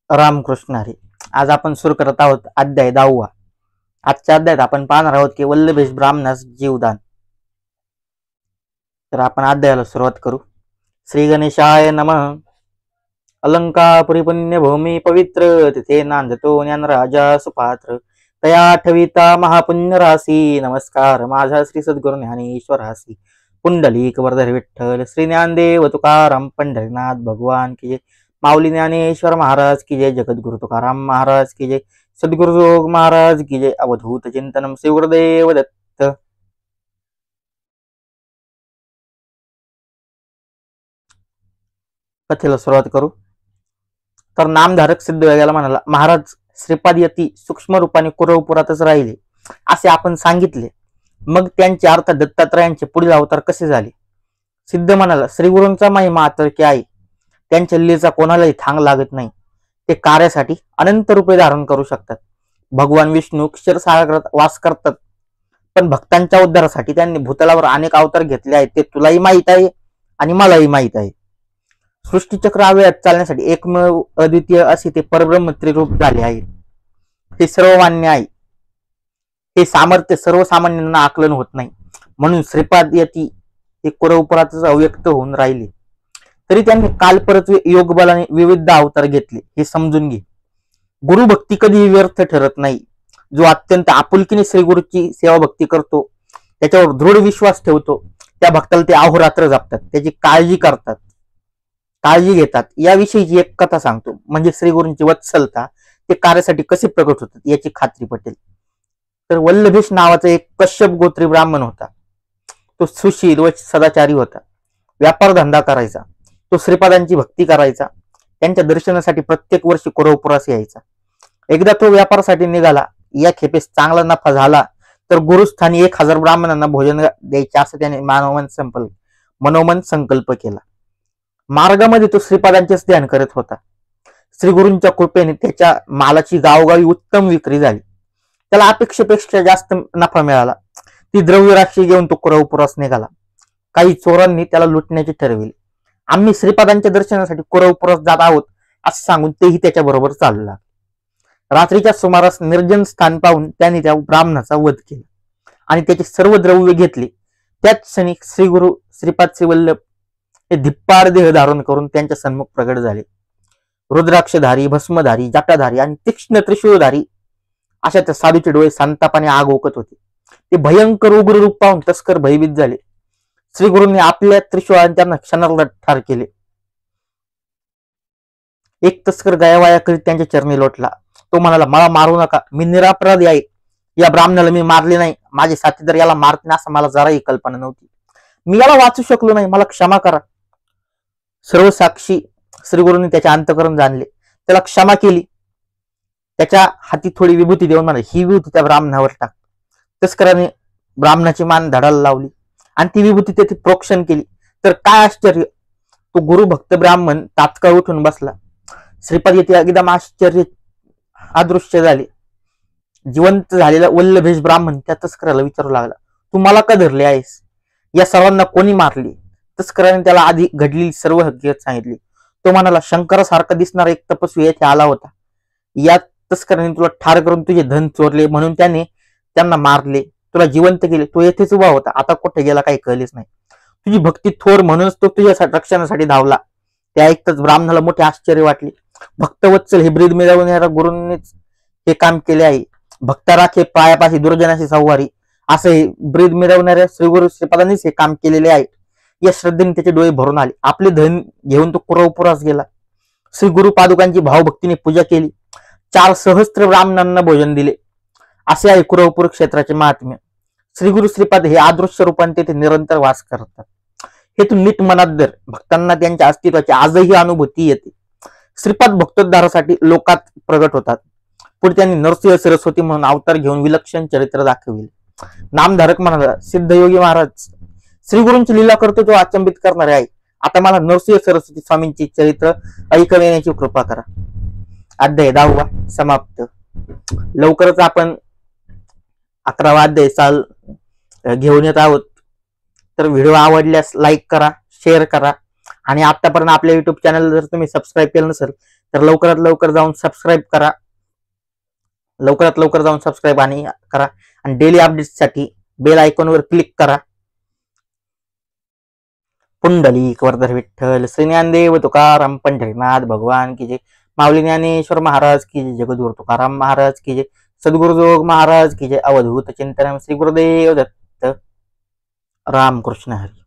रामकृष्ण हरी. आज आपण सुरू करत आहोत अध्याय 10. आजच्या अध्यायात आपण पाहणार आहोत की वल्लभेश ब्राह्मणास जीवदान. तर आपण अध्यायाला सुरुवात करू. श्री गणेशाय नमः. अलंकापुरी पुण्यभूमी पवित्र तिथे नांदतो ज्ञान राजा सुपात्र तया ठविता महापुण्य राशी. नमस्कार माझा श्री सद्गुरु ज्ञानेश्वरासी. पुंडलिक वरधर विठ्ठल श्री ज्ञानदेव तुकाराम पंढरीनाथ भगवान की जय. माऊली ज्ञानेश्वर महाराज की जय. जगद्गुरु तुकाराम महाराज की जय. सद्गुरु जोग महाराज की जय. अवधूत चिंतनम श्री गुरुदेव दत्त. कथेला सुरुवात करू. तर नामधारक सिद्धयोग्याला म्हणाला, महाराज श्रीपाद यती सूक्ष्म रूपाने कुरवपुरातच राहिले असे आपण सांगितले, मग त्यांचे अर्थ दत्तात्रयांचे पुढील अवतार कसे झाले? सिद्ध म्हणाला, श्रीगुरूंचा महिमा अतर्क्य आहे. त्यांच्या लीलेचा कोणालाही थांग लागत नाही. ते कार्यासाठी अनंत रूपे धारण करू शकतात. भगवान विष्णू क्षीरसागरात वास करतात, पण भक्तांच्या उद्धारासाठी त्यांनी भूतलावर अनेक अवतार घेतले आहेत. ते तुलाही माहित आहे आणि मलाही माहित आहे. सृष्टीचक्र अव्ययात चालण्यासाठी एकमेव अद्वितीय असे ते परब्रह्म त्रिरूप झाले आहे. हे सर्व मान्य आहे. हे सामर्थ्य सर्वसामान्यांना आकलन होत नाही. म्हणून श्रीपाद यती हे कुरवपुरातच अव्यक्त होऊन राहिले. तरी त्यांनी कालपरत्वे योग बलाने विविध अवतार घेतले हे समजून घे. गुरुभक्ती कधीही व्यर्थ ठरत नाही. जो अत्यंत आपुलकीने श्रीगुरूची सेवा भक्ती करतो, त्याच्यावर दृढ विश्वास ठेवतो, त्या भक्ताला ते अहोरात्र जपतात, त्याची काळजी घेतात. याविषयीची एक कथा सांगतो, म्हणजे श्रीगुरूंची वत्सलता ते कार्यासाठी कसे प्रकट होतात याची खात्री पटेल. तर वल्लभेश नावाचा एक कश्यप गोत्री ब्राह्मण होता. तो सुशील व सदाचारी होता. व्यापार धंदा करायचा. तो श्रीपादांची भक्ती करायचा. त्यांच्या दर्शनासाठी प्रत्येक वर्षी कुरवपुरास यायचा. एकदा तो व्यापारासाठी निघाला. या खेपेस चांगला नफा झाला तर गुरुस्थानी 1000 ब्राह्मणांना भोजन द्यायचे असं त्याने मनोमन संकल्प केला. मार्गामध्ये तो श्रीपादांचेच ध्यान करत होता. श्रीगुरूंच्या कृपेने त्याच्या मालाची गावोगावी उत्तम विक्री झाली. त्याला अपेक्षेपेक्षा जास्त नफा मिळाला. ती द्रव्य राशी घेऊन तो कुरवपुरास निघाला. काही चोरांनी त्याला लुटण्याचे ठरविले. आम्ही श्रीपादांच्या दर्शनासाठी कुरवपुरास जात आहोत असं सांगून तेही त्याच्या बरोबर चालू लागले. रात्रीच्या सुमारास निर्जन स्थान पाहून त्यांनी त्या ब्राह्मणाचा वध केला आणि त्याचे सर्व द्रव्य घेतले. त्याच क्षणी श्रीगुरु श्रीपाद श्रीवल्लभ हे धिप्पाड देह धारण करून त्यांच्या सन्मुख प्रगट झाले. रुद्राक्षधारी, भस्मधारी, जटाधारी आणि तीक्ष्ण त्रिशूळधारी अशा त्या साधूचे डोळे संतापाने आग ओकत होते. ते भयंकर उग्र रूप पाहून तस्कर भयभीत झाले. श्रीगुरूंनी आपल्या त्रिशूळाने त्यांना क्षणार्धात ठार केले. एक तस्कर गयावाया करीत त्यांच्या चरणी लोटला. तो म्हणाला, मला मारू नका, मी निरापराधी आहे. या ब्राह्मणाला मी मारले नाही. माझे साथीदार याला मारतील असं मला जराही कल्पना नव्हती. मी याला वाचू शकलो नाही, मला क्षमा करा. सर्व साक्षी श्रीगुरूंनी त्याचे अंतःकरण जाणले. त्याला क्षमा केली. त्याच्या हाती थोडी विभूती देऊन म्हणाले, ही विभूती त्या ब्राह्मणावर टाक. तस्कराने ब्राह्मणाची मान धडाला लावली आणि ती विभूती तेथे प्रोक्षण केली. तर काय आश्चर्य, तो गुरुभक्त ब्राह्मण तात्काळ उठून बसला. श्रीपाद येथे एकदम आश्चर्य अदृश्य झाले. जिवंत झालेला वल्लभेश ब्राह्मण त्या तस्कराला विचारू लागला, तू मला का धरले आहेस? या सर्वांना कोणी मारले? तस्कराने त्याला आधी घडलेली सर्व हकीकत सांगितली. तो म्हणाला, शंकरासारखा दिसणारा एक तपस्वी येथे आला होता. या तस्कराने तुला ठार करून तुझे धन चोरले, म्हणून त्याने त्यांना मारले, तुला जिवंत केले. तो येथेच उभा होता, आता कुठे गेला काही कळलेच नाही. तुझी भक्ती थोर म्हणूनच तो तुझ्या रक्षणासाठी धावला. त्या ऐकताच ब्राह्मणाला मोठे आश्चर्य वाटले. भक्तवत्सल हे ब्रीद मिळवणाऱ्या गुरूंनीच हे काम केले आहे. भक्ता राखे पायापाशी दुर्जनाशी संवारी असे हे ब्रीद मिळवणाऱ्या श्रीगुरु श्रीपादांनीच हे काम केलेले आहे. या श्रद्धेने त्याचे डोळे भरून आले. आपले धन घेऊन तो कुरवपुरास गेला. श्री गुरु पादुकांची भावभक्तीने पूजा केली. 4 सहस्त्र ब्राह्मणांना भोजन दिले. असे आहे कुरवपूर क्षेत्राचे महात्म्य. श्रीगुरु श्रीपाद हे अदृश्य रूपाने तेथे निरंतर वास करतात. हे तू नीट मनात धर. भक्तांना त्यांच्या अस्तित्वाची आजही अनुभूती येते. श्रीपाद भक्तोद्धारासाठी लोकात प्रगट होतात. पुढे त्यांनी नरसिंह सरस्वती म्हणून अवतार घेऊन विलक्षण चरित्र दाखविले. नामधारक म्हणाला, सिद्धयोगी महाराज श्रीगुरूंची लीला करतो तो अचंबित करणारे आहे. आता मला नरसिंह सरस्वती स्वामींची चरित्र ऐकविण्याची कृपा करा. अध्याय 10 समाप्त. लवकरच आपण 11वा अध्याय घेऊन येत आहोत. तर व्हिडिओ आवडल्यास लाईक करा, शेअर करा आणि आतापर्यंत आपल्या युट्यूब चॅनल जर तुम्ही सबस्क्राईब केलं नसेल तर लवकरात लवकर जाऊन सबस्क्राईब करा, लवकरात लवकर जाऊन सबस्क्राईब आणि करा आणि डेली अपडेट्ससाठी बेल आयकॉनवर क्लिक करा. पुंडलिक वरदर विठ्ठल श्री ज्ञानदेव तुकाराम पंढरीनाथ भगवान की जय. माऊली ज्ञानेश्वर महाराज की जय. जगद्गुरु तुकाराम महाराज की जय. सद्गुरु जोग महाराज की जय. अवधूत चिंतन श्री गुरुदेव दत्त. रामकृष्ण हरी.